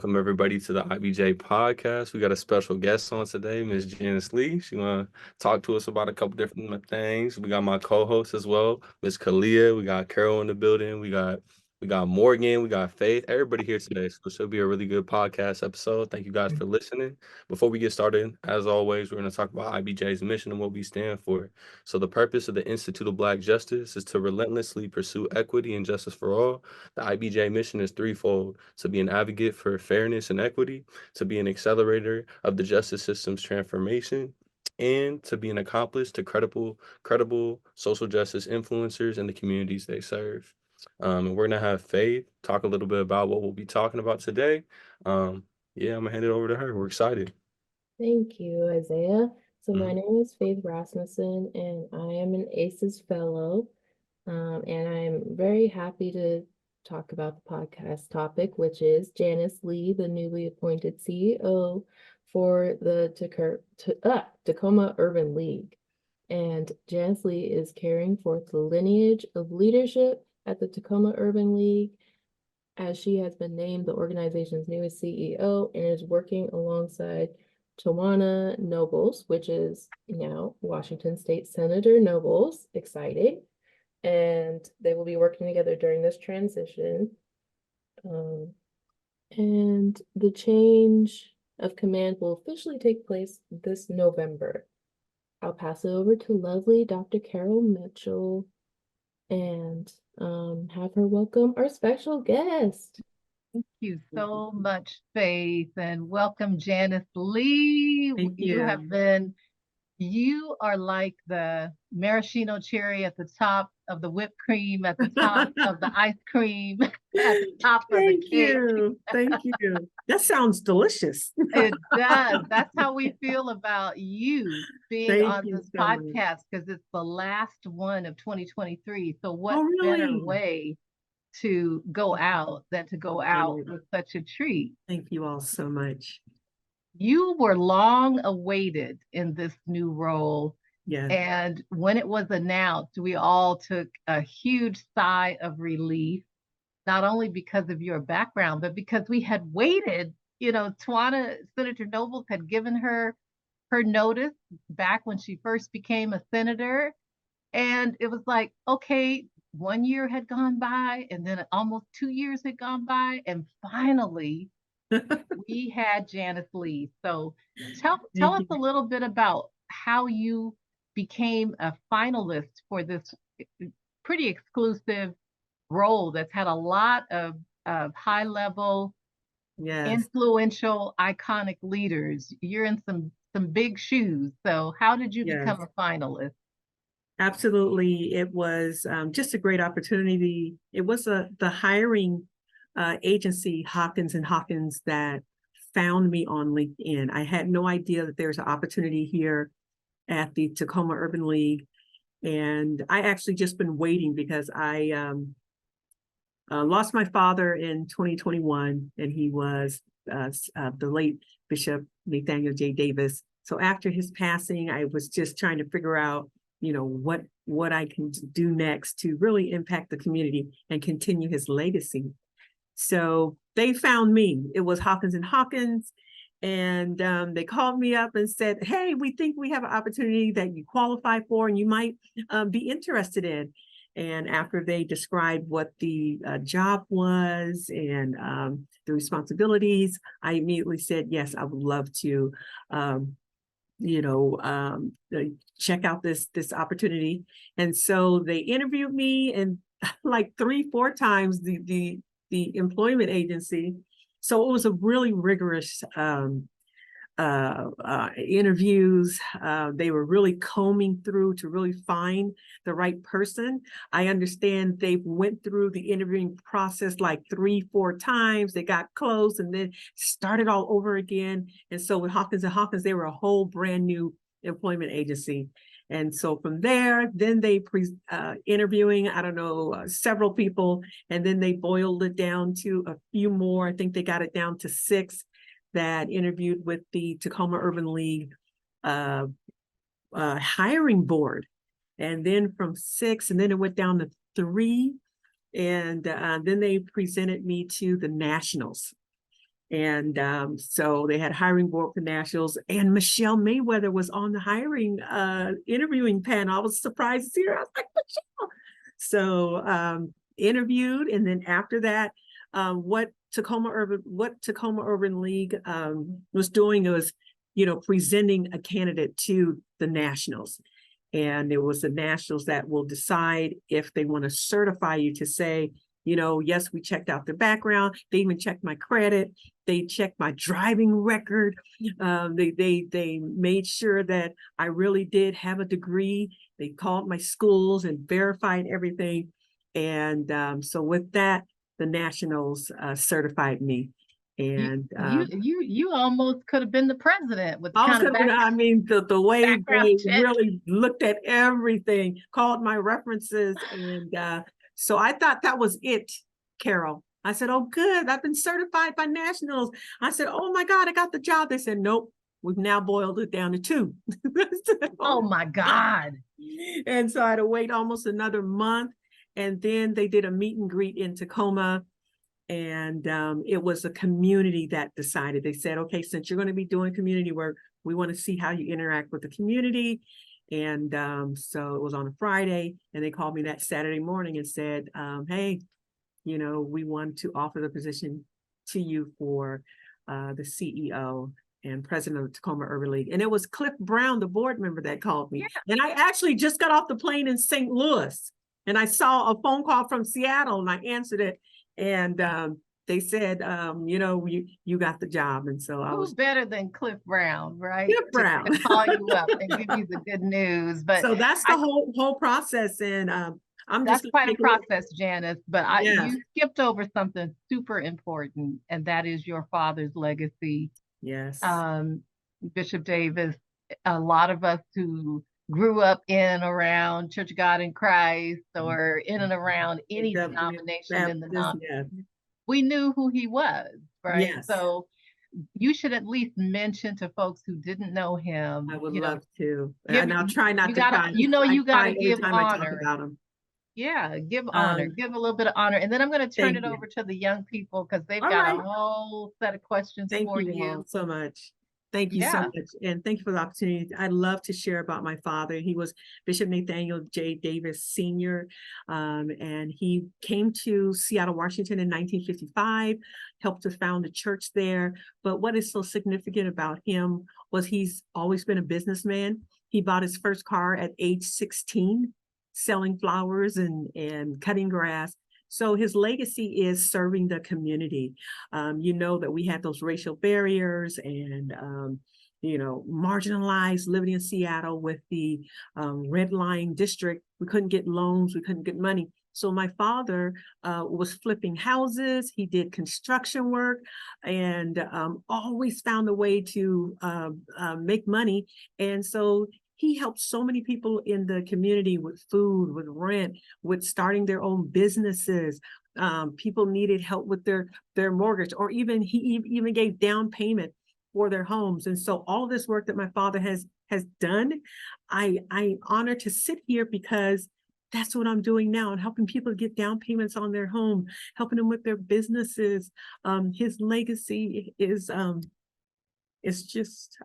welcome everybody to the IBJ Podcast. We got a special guest on today, Miss Janice Lee. She want to talk to us about a couple different things. We got my co-host as well, Miss Kalia. We got Carol in the building. We got Morgan. We got Faith. Everybody here today. So it should be a really good podcast episode. Thank you guys for listening. Before we get started, as always, we're going to talk about IBJ's mission and what we stand for. So the purpose of the Institute of Black Justice is to relentlessly pursue equity and justice for all. The IBJ mission is threefold: to be an advocate for fairness and equity, to be an accelerator of the justice system's transformation, and to be an accomplice to credible social justice influencers in the communities they serve. And we're gonna have Faith talk a little bit about what we'll be talking about today. Yeah, I'm gonna hand it over to her. We're excited. Thank you, Isaiah. So my name is Faith Rasmussen, and I am an ACES fellow. And I'm very happy to talk about the podcast topic, which is Janice Lee, the newly appointed CEO for the Tacoma Urban League. And Janice Lee is carrying forth the lineage of leadership at the Tacoma Urban League, as she has been named the organization's newest CEO and is working alongside Tawana Nobles, which is now Washington State Senator Nobles. Exciting. And they will be working together during this transition. And the change of command will officially take place this November. I'll pass it over to lovely Dr. Carol Mitchell and have her welcome our special guest. Thank you so much, Faith, and welcome, Janice Lee. Thank you. You are like the maraschino cherry at the top of the whipped cream, at the top of the ice cream, at the top of the cake. Thank you. That sounds delicious. It does. That's how we feel about you being on this podcast, because it's the last one of 2023. So what better way to go out than to go out with such a treat? Thank you all so much. You were long awaited in this new role. Yes. And when it was announced, we all took a huge sigh of relief, not only because of your background, but because we had waited. Senator Nobles had given her notice back when she first became a senator. And it was like, okay, 1 year had gone by, and then almost 2 years had gone by, and finally we had Janice Lee. So tell us a little bit about how you became a finalist for this pretty exclusive role that's had a lot of high level, influential, iconic leaders. You're in some big shoes. So how did you become a finalist? Absolutely. It was just a great opportunity. It was the hiring agency, Hawkins & Hawkins, that found me on LinkedIn. I had no idea that there's an opportunity here at the Tacoma Urban League. And I actually just been waiting because I lost my father in 2021, and he was the late Bishop Nathaniel J. Davis. So after his passing, I was just trying to figure out, what I can do next to really impact the community and continue his legacy. So they found me. It was Hawkins & Hawkins. And they called me up and said, hey, we think we have an opportunity that you qualify for and you might be interested in. And after they described what the job was and the responsibilities, I immediately said, yes, I would love to, check out this opportunity. And so they interviewed me, and like 3-4 times the employment agency. So it was a really rigorous interviews. They were really combing through to really find the right person. I understand they went through the interviewing process like 3-4 times. They got close and then started all over again. And so with Hawkins & Hawkins, they were a whole brand new employment agency. And so from there, then they interviewing, several people, and then they boiled it down to a few more. I think they got it down to 6 that interviewed with the Tacoma Urban League hiring board. And then from 6, and then it went down to 3. And then they presented me to the nationals. And so they had hiring board for nationals, and Michelle Mayweather was on the hiring interviewing panel. I was surprised to see her. I was like, Michelle. So interviewed, and then after that, what Tacoma Urban League was doing was, presenting a candidate to the nationals. And it was the nationals that will decide if they want to certify you to say, yes, we checked out the background. They even checked my credit. They checked my driving record. They made sure that I really did have a degree. They called my schools and verified everything. And so with that, the nationals certified me. And you almost could have been the president with the kind of the way they check. really looked at everything, called my references, and so I thought that was it, Carol. I said, oh, good. I've been certified by nationals. I said, oh my God, I got the job. They said, nope, we've now boiled it down to 2. Oh my God. And so I had to wait almost another month. And then they did a meet and greet in Tacoma. And it was a community that decided. They said, okay, since you're going to be doing community work, we want to see how you interact with the community. And so it was on a Friday, and they called me that Saturday morning and said, hey, we want to offer the position to you for the CEO and president of the Tacoma Urban League. And it was Cliff Brown, the board member, that called me. Yeah. And I actually just got off the plane in St. Louis, and I saw a phone call from Seattle, and I answered it. And they said, you got the job. And so I was better than Cliff Brown, right? Cliff Brown. To call you up and give you the good news. But so that's the whole process. And that's quite a process, Janice. But you skipped over something super important, and that is your father's legacy. Yes. Bishop Davis, a lot of us who grew up in and around Church of God in Christ, or in and around any denomination in the North, we knew who he was, right? Yes. So you should at least mention to folks who didn't know him. I would love to, and I'll try not to cry. You gotta give honor. About him. Yeah, give honor, give a little bit of honor, and then I'm going to turn it over to the young people, because they've got a whole set of questions for you. Thank you all so much. Thank you so much. And thank you for the opportunity. I'd love to share about my father. He was Bishop Nathaniel J. Davis Sr. And he came to Seattle, Washington in 1955, helped to found a church there. But what is so significant about him was he's always been a businessman. He bought his first car at age 16, selling flowers and cutting grass. So his legacy is serving the community. That we had those racial barriers and, marginalized living in Seattle with the red line district. We couldn't get loans. We couldn't get money. So my father was flipping houses. He did construction work and always found a way to make money. And so he helped so many people in the community with food, with rent, with starting their own businesses. People needed help with their mortgage, or he even gave down payment for their homes. And so all of this work that my father has done, I'm honored to sit here because that's what I'm doing now, and helping people get down payments on their home, helping them with their businesses. His legacy is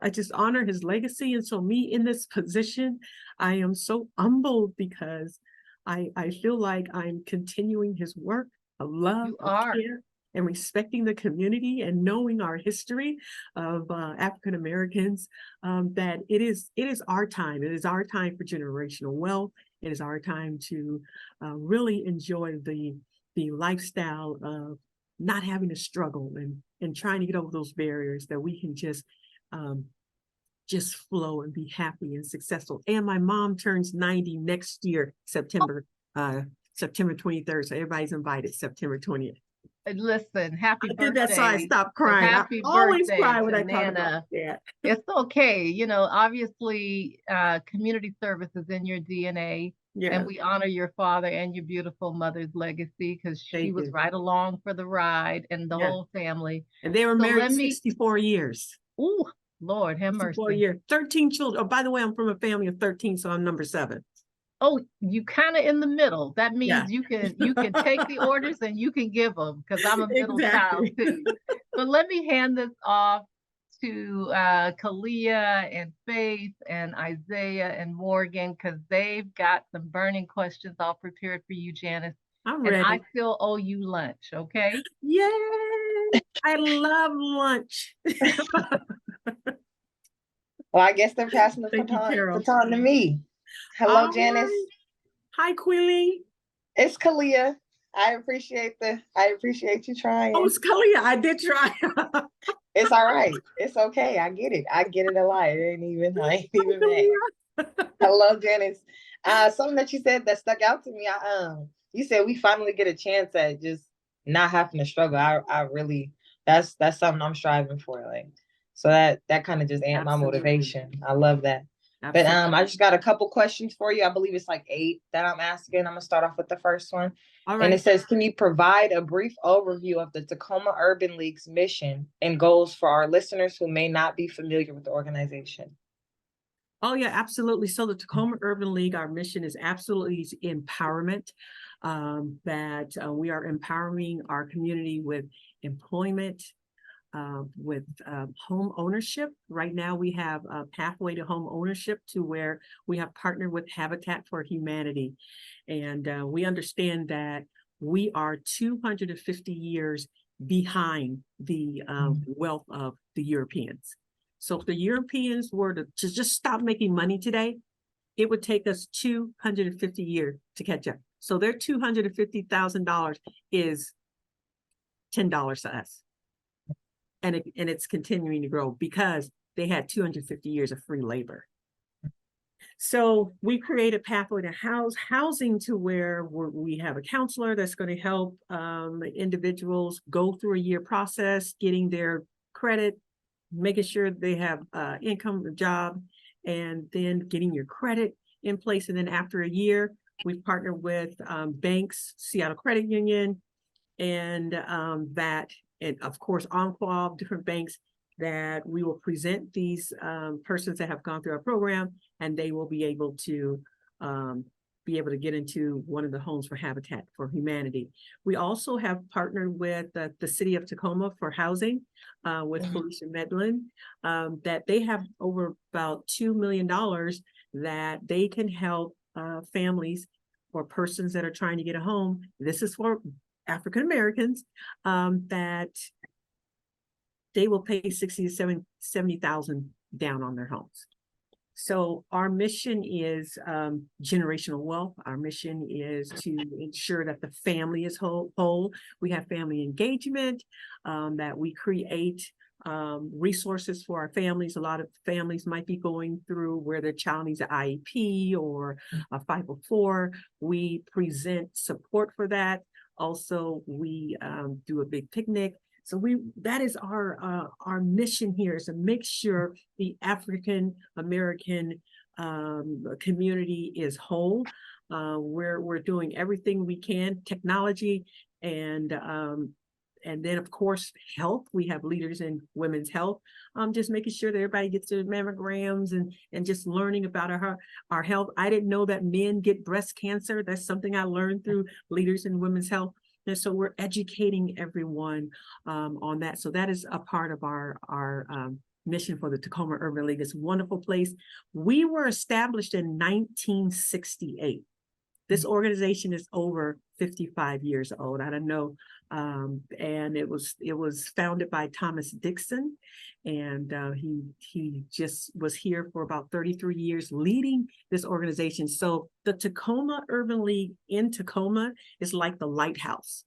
I just honor his legacy. And so me in this position, I am so humbled because I feel like I'm continuing his work of love, care, and respecting the community, and knowing our history of African Americans, that it is our time. It is our time for generational wealth. It is our time to really enjoy the lifestyle of not having to struggle and trying to get over those barriers, that we can just flow and be happy and successful. And my mom turns 90 next year, September 23rd. So everybody's invited, September 20th. Listen, happy birthday. That's why I stopped crying. Happy I always birthday cry when to I talk about that. It's okay. Obviously, community service is in your DNA. Yeah. And we honor your father and your beautiful mother's legacy, because she was right along for the ride, and the whole family. And they were married 64 years. Ooh, Lord have mercy. 4 years, 13 children. Oh, by the way, I'm from a family of 13, so I'm number 7. Oh, you kind of in the middle. That Yeah. means you can take the orders and you can give them, because I'm a middle child Exactly. too. But let me hand this off to Kalia and Faith and Isaiah and Morgan, because they've got some burning questions all prepared for you, Janice. I'm And I ready. still owe you lunch, okay? Yay! I love lunch. Well, I guess they're passing the Thank you, Carol. baton to me. Hello, All Janice. right. Hi, Quilly. It's Kalia. I appreciate you trying. Oh, it's Kalia. I did try. It's all right. It's okay. I get it. I get it a lot. I ain't even mad. Hello, Janice. Something that you said that stuck out to me. You said we finally get a chance at just not having to struggle. I really, that's something I'm striving for. Like, so that kind of just amped my motivation. I love that. But I just got a couple questions for you. I believe it's like 8 that I'm asking. I'm gonna start off with the first one. All right. And it says, can you provide a brief overview of the Tacoma Urban League's mission and goals for our listeners who may not be familiar with the organization? Oh, yeah, absolutely. So the Tacoma Urban League, our mission is absolutely empowerment, that we are empowering our community with employment, with home ownership. Right now, we have a pathway to home ownership to where we have partnered with Habitat for Humanity. And we understand that we are 250 years behind the wealth of the Europeans. So if the Europeans were to just stop making money today, it would take us 250 years to catch up. So their $250,000 is $10 to us. And it's continuing to grow because they had 250 years of free labor. So we create a pathway to housing to where we have a counselor that's going to help individuals go through a year process, getting their credit, making sure they have income, a job, and then getting your credit in place. And then after a year, we've partnered with banks, Seattle Credit Union, and and of course, Enqual, different banks, that we will present these persons that have gone through our program, and they will be able to get into one of the homes for Habitat for Humanity. We also have partnered with the city of Tacoma for housing, with Felicia Medlin, that they have over about $2 million that they can help families or persons that are trying to get a home. This is for African Americans, that they will pay $60,000 to $70,000 down on their homes. So our mission is generational wealth. Our mission is to ensure that the family is whole. We have family engagement, that we create resources for our families. A lot of families might be going through where their child needs an IEP or a 504. We present support for that. Also, we do a big picnic. So that is our mission here, is to make sure the African American community is whole. We're doing everything we can, technology, and then of course health. We have leaders in women's health, just making sure that everybody gets their mammograms and just learning about our health. I didn't know that men get breast cancer. That's something I learned through leaders in women's health. And so we're educating everyone on that. So that is a part of our mission for the Tacoma Urban League. It's a wonderful place. We were established in 1968. This organization is over 55 years old. I don't know. And it was founded by Thomas Dixon, and he just was here for about 33 years leading this organization. So the Tacoma Urban League in Tacoma is like the lighthouse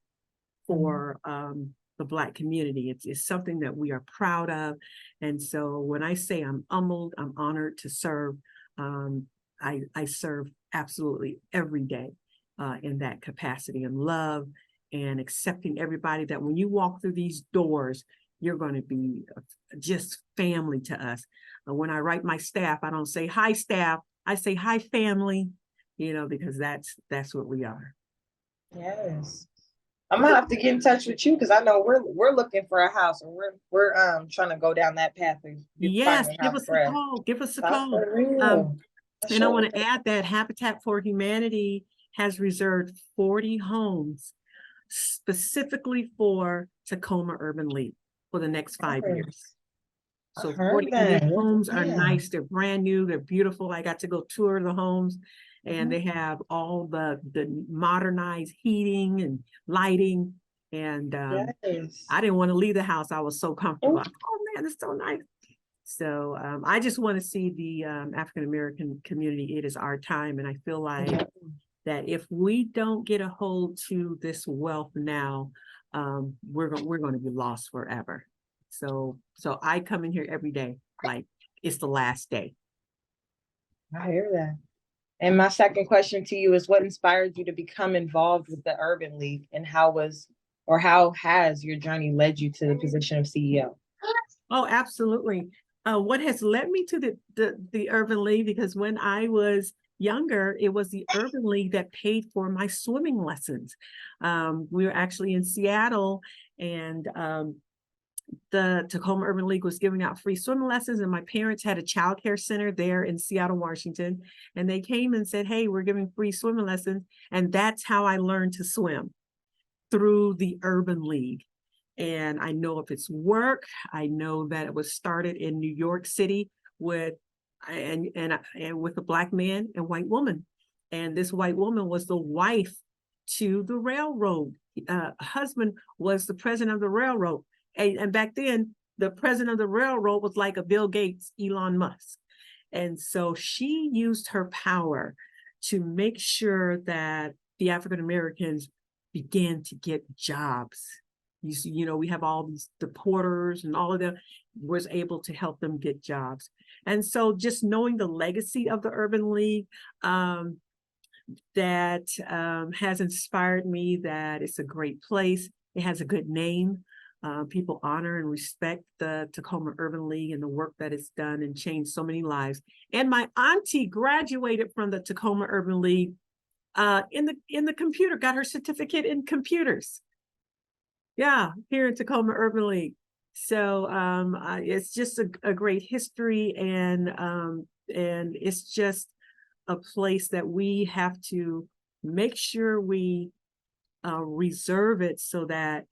for the Black community. It's something that we are proud of. And so when I say I'm humbled, I'm honored to serve, I serve absolutely every day in that capacity, and love and accepting everybody, that when you walk through these doors, you're going to be just family to us. When I write my staff, I don't say hi staff, I say hi family, because that's what we are. Yes. I'm gonna have to get in touch with you, because I know we're looking for a house, and we're trying to go down that path. Yes, give us a call. Give us a call. And I want to add that Habitat for Humanity has reserved 40 homes specifically for Tacoma Urban League for the next 5 years. So 40 homes are nice. They're brand new. They're beautiful. I got to go tour the homes, and they have all the modernized heating and lighting. And I didn't want to leave the house. I was so comfortable. Oh man, it's so nice. So I just want to see the African-American community. It is our time. And I feel like that if we don't get a hold to this wealth now, we're going to be lost forever. So I come in here every day like it's the last day. I hear that. And my second question to you is, what inspired you to become involved with the Urban League, and how has your journey led you to the position of CEO? Oh, absolutely. What has led me to the Urban League, because when I was younger, it was the Urban League that paid for my swimming lessons. We were actually in Seattle, and the Tacoma Urban League was giving out free swimming lessons, and my parents had a child care center there in Seattle, Washington, and they came and said, hey, we're giving free swimming lessons. And that's how I learned to swim, through the Urban League. And I know of its work. I know that it was started in New York City with with a Black man and white woman. And this white woman was the wife to the railroad. Husband was the president of the railroad. And back then, the president of the railroad was like a Bill Gates, Elon Musk. And so she used her power to make sure that the African Americans began to get jobs. You know, we have all these porters and all of them, was able to help them get jobs. And so just knowing the legacy of the Urban League, that has inspired me, that it's a great place. It has a good name. People honor and respect the Tacoma Urban League and the work that it's done and changed so many lives. And my auntie graduated from the Tacoma Urban League in the computer, got her certificate in computers. Yeah, here in Tacoma Urban League. So it's just a great history, and it's just a place that we have to make sure we reserve it so that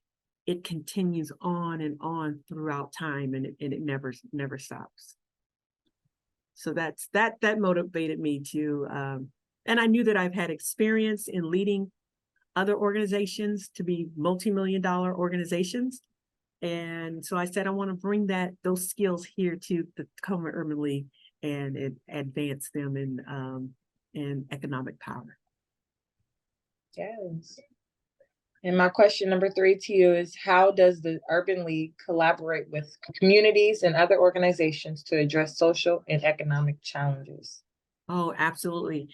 it continues on and on throughout time, and it never stops. So that motivated me to, and I knew that I've had experience in leading other organizations to be multi-million-dollar organizations. And so I said, I want to bring those skills here to the Tacoma Urban League and advance them in economic power. Yes. And my question number 3 to you is, how does the Urban League collaborate with communities and other organizations to address social and economic challenges? Oh, absolutely.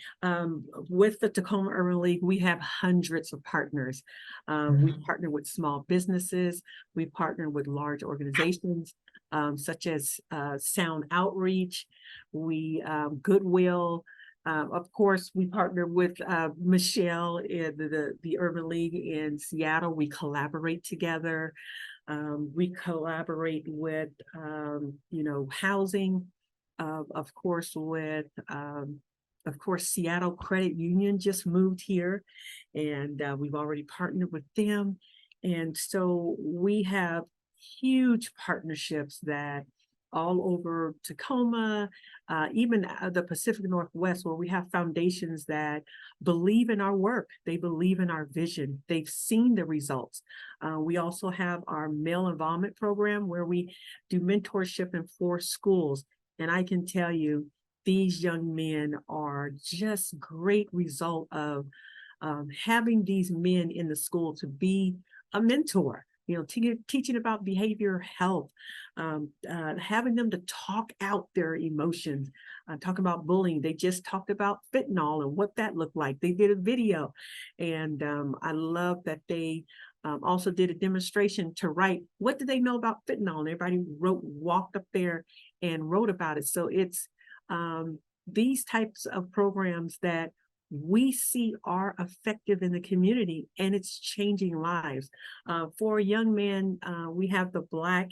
With the Tacoma Urban League, we have hundreds of partners. We partner with small businesses. We partner with large organizations, such as Sound Outreach, Goodwill. Of course, we partner with Michelle in the Urban League in Seattle. We collaborate together. We collaborate with, housing. Of course, Seattle Credit Union just moved here, and we've already partnered with them. And so we have huge partnerships that all over Tacoma, even the Pacific Northwest, where we have foundations that believe in our work. They believe in our vision. They've seen the results. We also have our male involvement program, where we do mentorship in 4 schools. And I can tell you, these young men are just great result of having these men in the school to be a mentor, teaching about behavioral health, having them to talk out their emotions, talk about bullying. They just talked about fentanyl and what that looked like. They did a video, and I love that they also did a demonstration to write, what do they know about fentanyl? And everybody walked up there and wrote about it. So it's these types of programs that we see are effective in the community, and it's changing lives. For a young man, we have the Black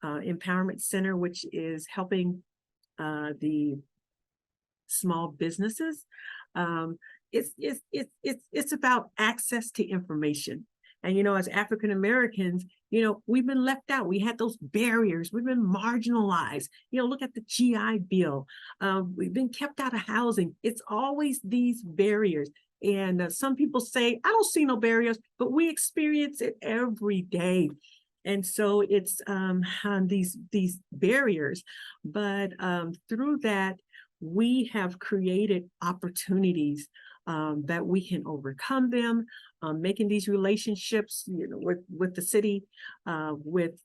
Empowerment Center, which is helping the small businesses. It's about access to information. And, as African Americans, we've been left out. We had those barriers. We've been marginalized. Look at the GI Bill. We've been kept out of housing. It's always these barriers. And some people say, I don't see no barriers, but we experience it every day. And so it's these barriers. But through that, we have created opportunities that we can overcome them, making these relationships, with the city, with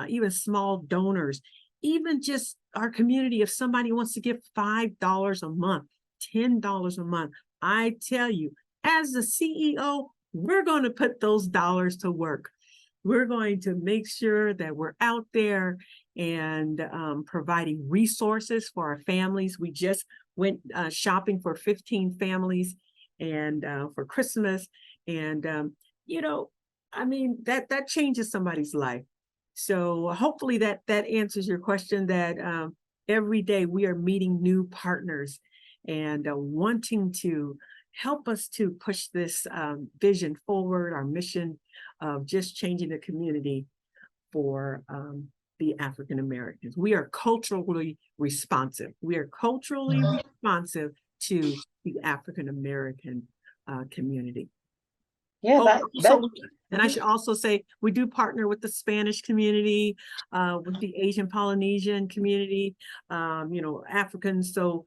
even small donors, even just our community. If somebody wants to give $5 a month, $10 a month, I tell you, as the CEO, we're going to put those dollars to work. We're going to make sure that we're out there and providing resources for our families. We just went shopping for 15 families and for Christmas. And, that changes somebody's life. So hopefully that answers your question, that every day we are meeting new partners and wanting to help us to push this vision forward, our mission of just changing the community for the African Americans. We are culturally responsive. We are culturally responsive to the African American community. Yeah, and I should also say, we do partner with the Spanish community, with the Asian Polynesian community, Africans. So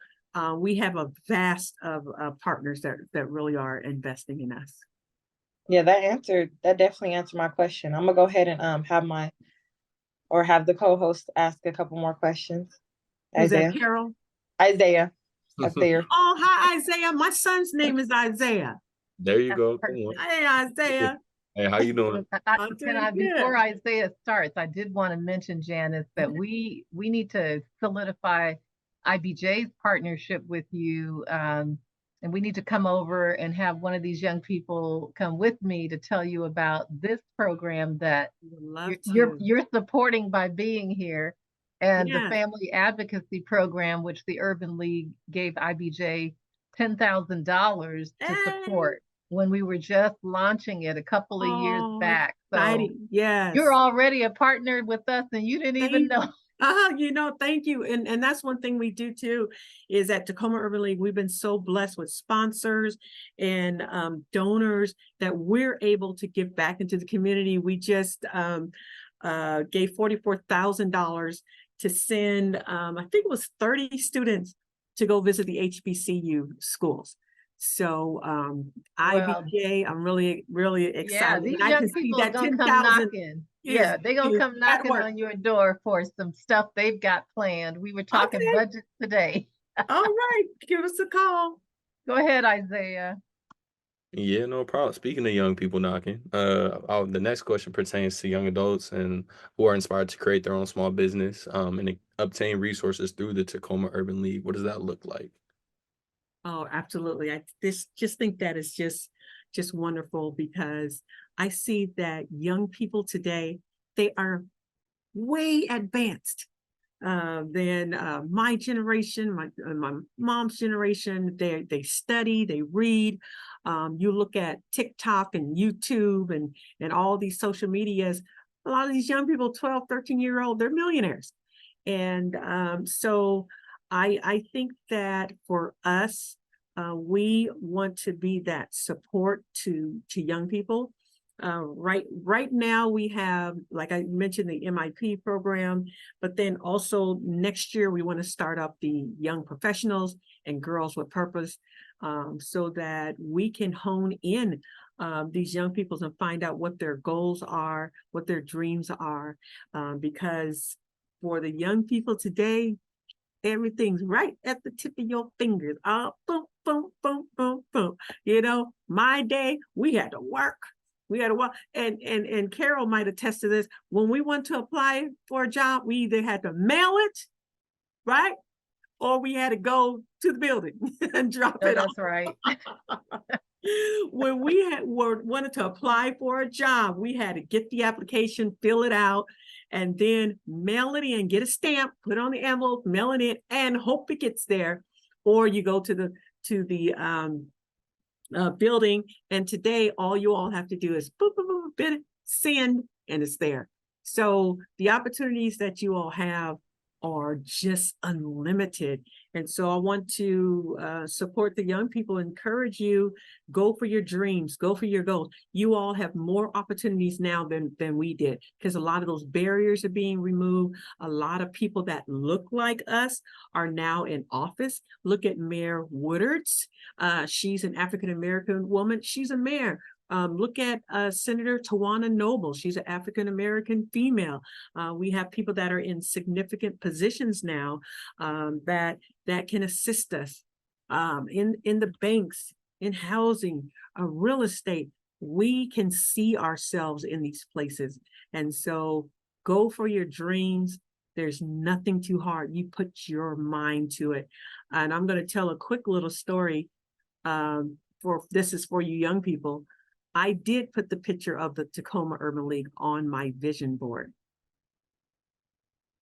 we have a vast of partners that really are investing in us. Yeah, that definitely answered my question. I'm gonna go ahead and have the co-host ask a couple more questions. Is that Carol? Isaiah, up there. Oh, hi, Isaiah. My son's name is Isaiah. There you go. Hey, Isaiah. Hey, how you doing? Before Isaiah starts, I did want to mention, Janice, that we need to solidify IBJ's partnership with you, and we need to come over and have one of these young people come with me to tell you about this program that you're supporting by being here, and the Family Advocacy Program, which the Urban League gave IBJ $10,000 to support when we were just launching it a couple of years back. So yes, you're already a partner with us and you didn't even know. Thank you. And that's one thing we do too, is at Tacoma Urban League, we've been so blessed with sponsors and donors that we're able to give back into the community. We just gave $44,000 to send, I think it was 30 students to go visit the HBCU schools. So IBJ, I'm really, really excited. Yeah, these young people are gonna come knocking. Yeah, they're gonna come knocking on your door for some stuff they've got planned. We were talking budget today. All right, give us a call. Go ahead, Isaiah. Yeah, no problem. Speaking of young people knocking, the next question pertains to young adults and who are inspired to create their own small business and obtain resources through the Tacoma Urban League. What does that look like? Oh, absolutely. I just think that is just wonderful, because I see that young people today, they are way advanced than my generation, my mom's generation. They study, they read. You look at TikTok and YouTube and all these social medias. A lot of these young people, 12, 13-year-old, they're millionaires. And so I think that for us, we want to be that support to young people. Right now we have, like I mentioned, the MIP program, but then also next year we want to start up the Young Professionals and Girls with Purpose, so that we can hone in these young people and find out what their goals are, what their dreams are, because for the young people today, everything's right at the tip of your fingers. Boom, boom, boom, boom, boom. My day, we had to work. And Carol might attest to this. When we want to apply for a job, we either had to mail it, right? Or we had to go to the building and drop it off. That's right. When we wanted to apply for a job, we had to get the application, fill it out, and then mail it in, get a stamp, put it on the envelope, mail it in, and hope it gets there. or you go to the building, and today all you all have to do is boop, boop, boop, boop, send, and it's there. So the opportunities that you all have are just unlimited. And so I want to support the young people, encourage you, go for your dreams, go for your goals. You all have more opportunities now than we did, because a lot of those barriers are being removed. A lot of people that look like us are now in office. Look at Mayor Woodards. She's an African-American woman. She's a mayor. Look at Senator Tawana Noble. She's an African-American female. We have people that are in significant positions now that can assist us in the banks, in housing, real estate. We can see ourselves in these places. And so go for your dreams. There's nothing too hard. You put your mind to it. And I'm going to tell a quick little story. This is for you young people. I did put the picture of the Tacoma Urban League on my vision board.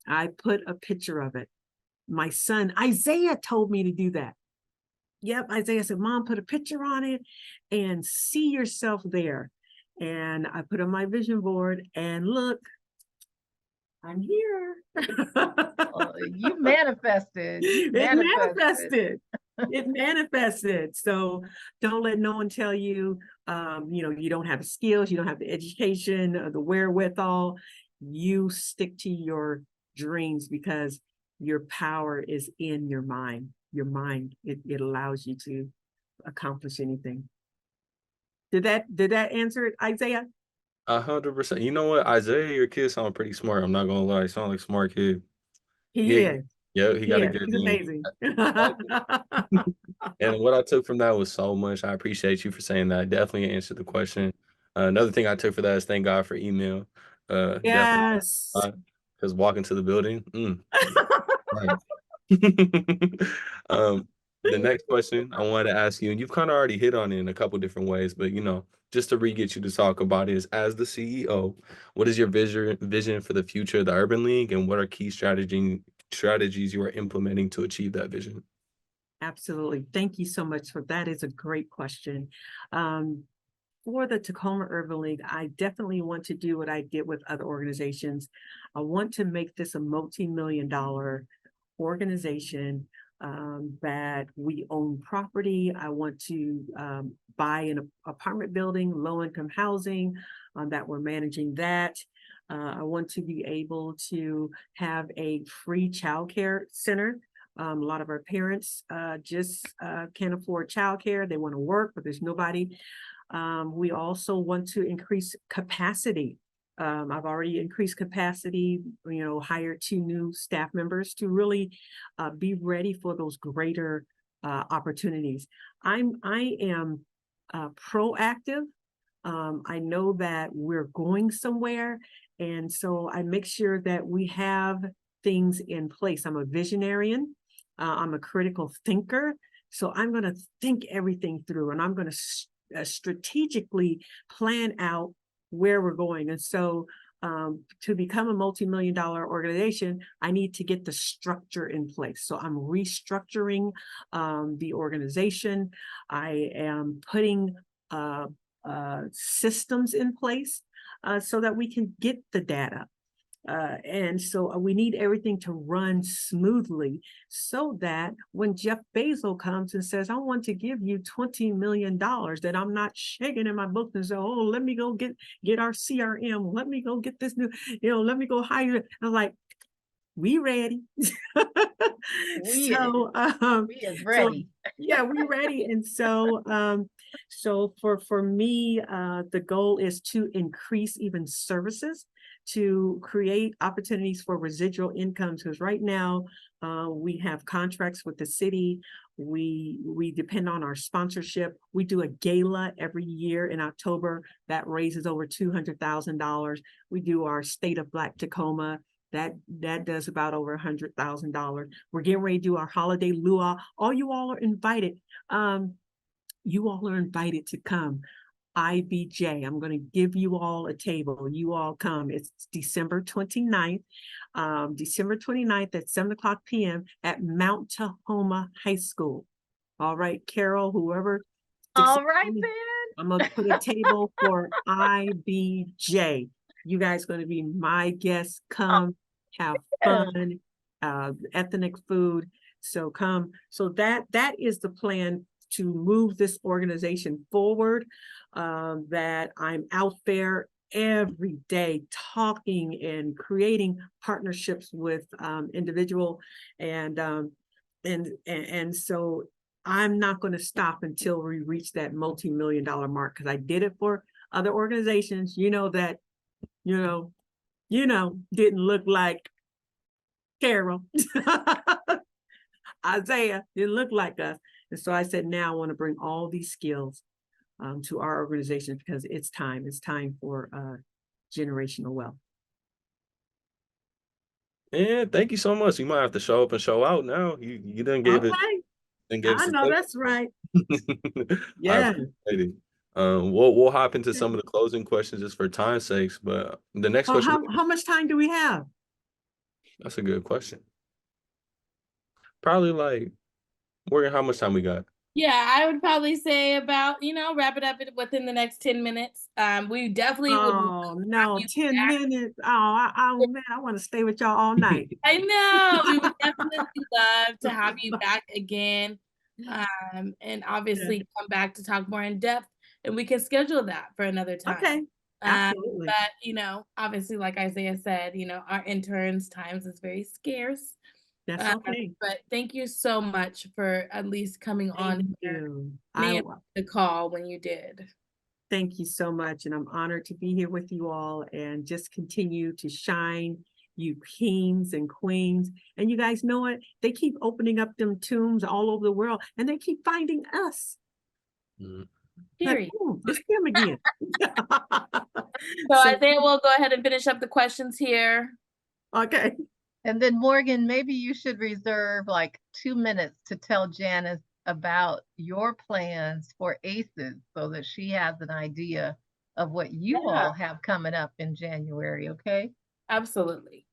I put a picture of it. My son, Isaiah, told me to do that. Yep, Isaiah said, Mom, put a picture on it and see yourself there. And I put on my vision board, and look, I'm here. You manifested. It manifested. So don't let no one tell you, you don't have the skills, you don't have the education, the wherewithal. You stick to your dreams, because your power is in your mind. Your mind, it allows you to accomplish anything. Did that answer it, Isaiah? 100%. You know what, Isaiah, your kid sound pretty smart. I'm not gonna lie, he sound like a smart kid. He is. Yeah, he got a good He's name. amazing. And what I took from that was so much. I appreciate you for saying that. Definitely answered the question. Another thing I took for that is thank God for email. Yes. Because walking to the building, right. The next question I wanted to ask you, and you've kind of already hit on it in a couple different ways, but just to get you to talk about it, is, as the CEO, what is your vision for the future of the Urban League, and what are key strategies you are implementing to achieve that vision? Absolutely. Thank you so much for that. Is a great question. For the Tacoma Urban League, I definitely want to do what I did with other organizations. I want to make this a multi-million-dollar organization, that we own property. I want to buy an apartment building, low-income housing, that we're managing that. I want to be able to have a free childcare center. A lot of our parents just can't afford childcare. They want to work, but there's nobody. We also want to increase capacity. I've already increased capacity, hired 2 new staff members to really be ready for those greater opportunities. I am proactive. I know that we're going somewhere, and so I make sure that we have things in place. I'm a visionarian. I'm a critical thinker. So I'm going to think everything through, and I'm going to strategically plan out where we're going. And so to become a multi-million-dollar organization, I need to get the structure in place. So I'm restructuring the organization. I am putting systems in place so that we can get the data. And so we need everything to run smoothly, so that when Jeff Bezos comes and says, I want to give you $20 million, that I'm not shaking in my book and say, oh, let me go get our CRM. Let me go get this new, let me go hire. I'm like, we ready. We is ready. We ready. And so for me, the goal is to increase even services, to create opportunities for residual incomes, because right now we have contracts with the city. We depend on our sponsorship. We do a gala every year in October that raises over $200,000. We do our State of Black Tacoma. That does about over $100,000. We're getting ready to do our holiday luau. All you all are invited. You all are invited to come. IBJ, I'm going to give you all a table. You all come. It's December 29th. December 29th at 7:00 p.m. at Mount Tacoma High School. All right, Carol, whoever. All right, then. I'm going to put a table for IBJ. You guys going to be my guests. Come, have fun, ethnic food. So come. So that is the plan to move this organization forward, that I'm out there every day talking and creating partnerships with individual and so I'm not going to stop until we reach that multi-million-dollar mark, because I did it for other organizations, that didn't look like Carol. Isaiah didn't look like us. And so I said, now I want to bring all these skills to our organization, because it's time. It's time for generational wealth. Yeah, thank you so much. You might have to show up and show out now. You done gave it. And gave us I know that's right. I Yeah. appreciate it. We'll hop into some of the closing questions just for time's sakes, but the next question. How much time do we have? That's a good question. Probably like, Morgan, how much time we got? Yeah, I would probably say about, wrap it up within the next 10 minutes. We definitely would. Oh, no, 10 minutes. Oh, man, I want to stay with y'all all night. I know. We would definitely love to have you back again. And obviously come back to talk more in depth, and we can schedule that for another time. Okay. Absolutely. But, obviously, like Isaiah said, our interns' times is very scarce. That's okay. But thank you so much for at least coming on here, the call when you did. Thank you so much. And I'm honored to be here with you all and just continue to shine, you kings and queens. And you guys know it. They keep opening up them tombs all over the world, and they keep finding us. Period. Like, it's them again. So Isaiah, we'll go ahead and finish up the questions here. Okay. And then Morgan, maybe you should reserve like 2 minutes to tell Janice about your plans for ACES, so that she has an idea of what you all have coming up in January, okay? Absolutely.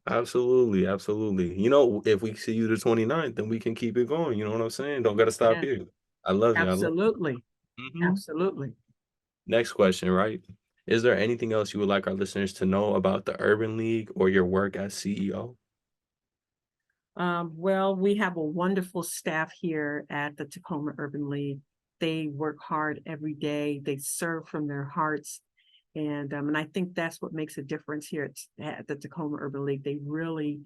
Absolutely. If we see you the 29th, then we can keep it going. You know what I'm saying? Don't got to stop here. I love you. Absolutely. Absolutely. Next question, right? Is there anything else you would like our listeners to know about the Urban League or your work as CEO? Well, we have a wonderful staff here at the Tacoma Urban League. They work hard every day. They serve from their hearts. And I think that's what makes a difference here at the Tacoma Urban League. They really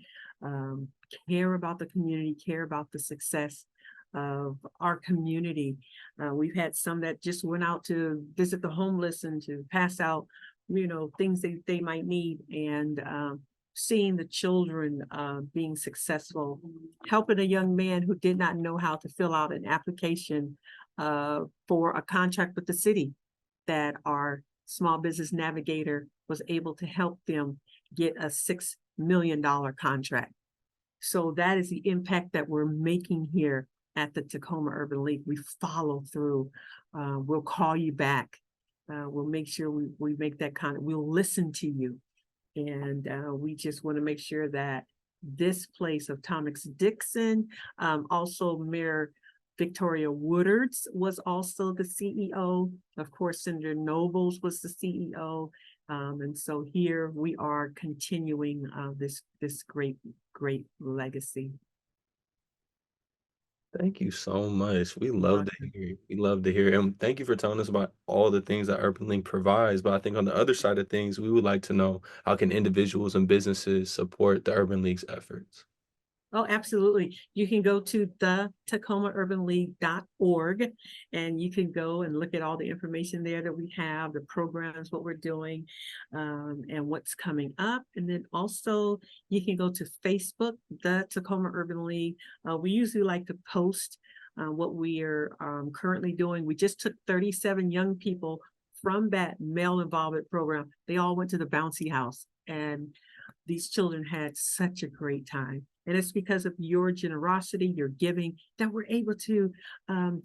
care about the community, care about the success of our community. We've had some that just went out to visit the homeless and to pass out, things that they might need. And seeing the children being successful, helping a young man who did not know how to fill out an application for a contract with the city, that our small business navigator was able to help them get a $6 million contract. So that is the impact that we're making here at the Tacoma Urban League. We follow through. We'll call you back. We'll make sure we make that contact. We'll listen to you. And we just want to make sure that this place of Thomas Dixon, also Mayor Victoria Woodards was also the CEO. Of course, Senator Nobles was the CEO. And so here we are continuing this great legacy. Thank you so much. We love to hear it. We love to hear it. And thank you for telling us about all the things that Urban Link provides. But I think on the other side of things, we would like to know, how can individuals and businesses support the Urban League's efforts? Oh, absolutely. You can go to the TacomaUrbanLeague.org, and you can go and look at all the information there that we have, the programs, what we're doing, and what's coming up. And then also you can go to Facebook, the Tacoma Urban League. We usually like to post what we are currently doing. We just took 37 young people from that male involvement program. They all went to the bouncy house, and these children had such a great time. And it's because of your generosity, your giving, that we're able to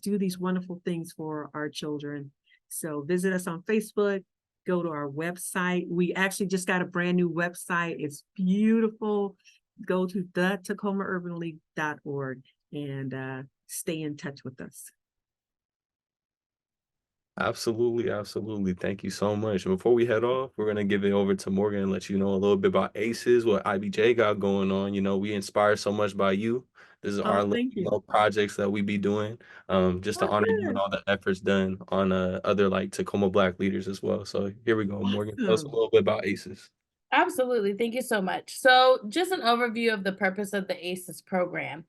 do these wonderful things for our children. So visit us on Facebook, go to our website. We actually just got a brand new website. It's beautiful. Go to TacomaUrbanLeague.org and stay in touch with us. Absolutely, absolutely. Thank you so much. And before we head off, we're gonna give it over to Morgan and let you know a little bit about ACES, what IBJ got going on. We inspired so much by you. This is our Thank you. little projects that we be doing, just to honor you and all the efforts done on other like Tacoma Black leaders as well. So here we go, Morgan. Tell us a little bit about ACES. Absolutely. Thank you so much. So just an overview of the purpose of the ACES program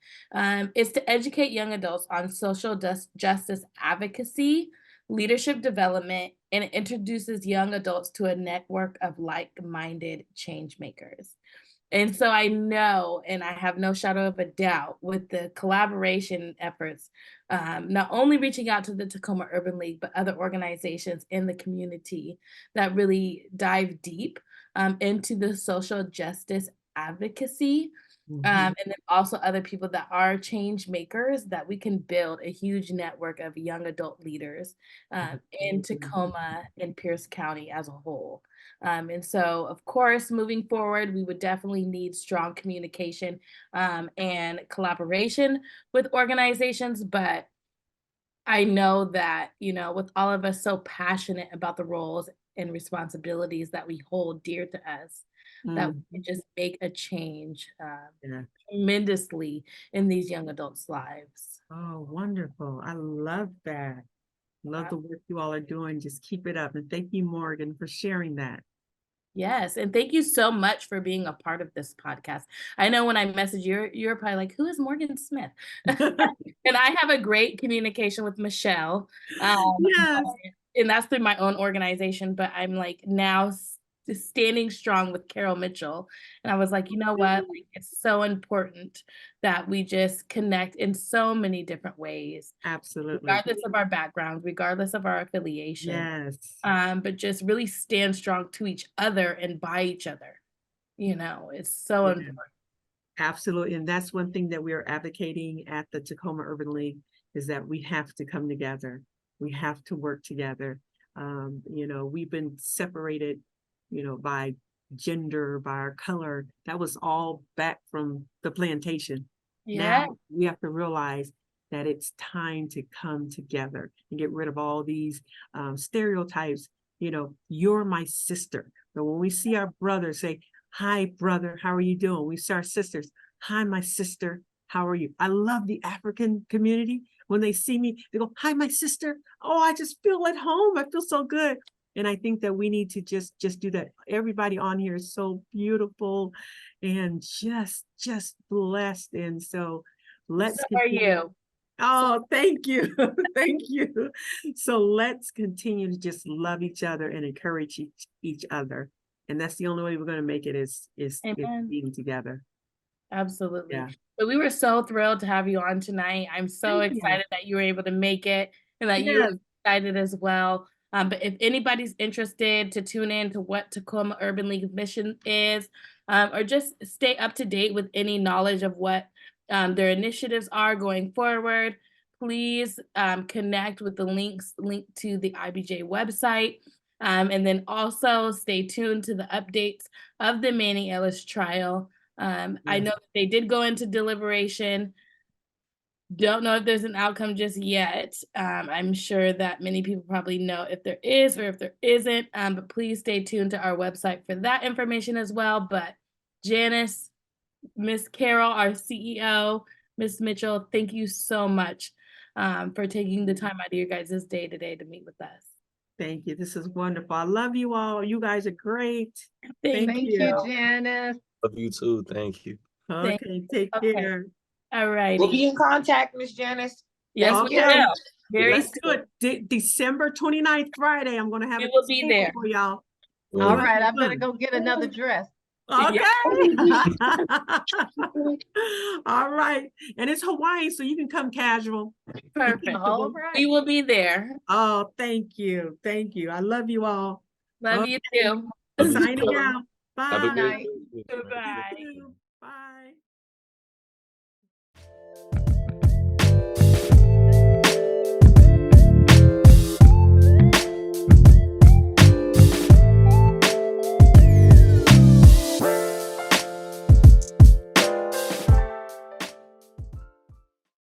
is to educate young adults on social justice advocacy, leadership development, and it introduces young adults to a network of like-minded change makers. And so I know, and I have no shadow of a doubt, with the collaboration efforts, not only reaching out to the Tacoma Urban League, but other organizations in the community that really dive deep into the social justice advocacy, and then also other people that are change makers, that we can build a huge network of young adult leaders in Tacoma and Pierce County as a whole. And so, of course, moving forward, we would definitely need strong communication and collaboration with organizations. But I know that, with all of us so passionate about the roles and responsibilities that we hold dear to us, that we can just make a change tremendously in these young adults' lives. Oh, wonderful. I love that. Love the work you all are doing. Just keep it up. And thank you, Morgan, for sharing that. Yes, and thank you so much for being a part of this podcast. I know when I message you, you're probably like, who is Morgan Smith? And I have a great communication with Michelle. Yes. And that's through my own organization, but I'm like now standing strong with Carol Mitchell. And I was like, you know what? Like, it's so important that we just connect in so many different ways. Absolutely. Regardless of our background, regardless of our affiliation. Yes. But just really stand strong to each other and by each other. It's so important. Absolutely. And that's one thing that we are advocating at the Tacoma Urban League, is that we have to come together. We have to work together. We've been separated, by gender, by our color. That was all back from the plantation. Yeah. Now we have to realize that it's time to come together and get rid of all these stereotypes. You're my sister. But when we see our brother, say, hi, brother, how are you doing? We see our sisters, hi, my sister, how are you? I love the African community. When they see me, they go, hi, my sister. Oh, I just feel at home. I feel so good. And I think that we need to just do that. Everybody on here is so beautiful and just blessed. And so let's continue. Are you? Oh, thank you. Thank you. So let's continue to just love each other and encourage each other. And that's the only way we're going to make it is being together. Absolutely. Yeah. But we were so thrilled to have you on tonight. I'm so excited that you were able to make it and that you were excited as well. But if anybody's interested to tune in to what Tacoma Urban League's mission is, or just stay up to date with any knowledge of what their initiatives are going forward, please connect with the links linked to the IBJ website. And then also stay tuned to the updates of the Manny Ellis trial. I know that they did go into deliberation. Don't know if there's an outcome just yet. I'm sure that many people probably know if there is or if there isn't, but please stay tuned to our website for that information as well. But Janice, Miss Carol, our CEO, Miss Mitchell, thank you so much for taking the time out of your guys' day today to meet with us. Thank you. This is wonderful. I love you all. You guys are great. Thank you, Janice. Love you too. Thank you. Okay, take care. All right. We'll be in contact, Miss Janice. Yes, we will. Let's do it. December 29th, Friday. I'm going to have we will be there for y'all. All right, I better go get another dress. Okay. All right. And it's Hawaii, so you can come casual. Perfect. All right. We will be there. Oh, thank you. Thank you. I love you all. Love you too. Signing out. Bye. Have a good night. day. Goodbye.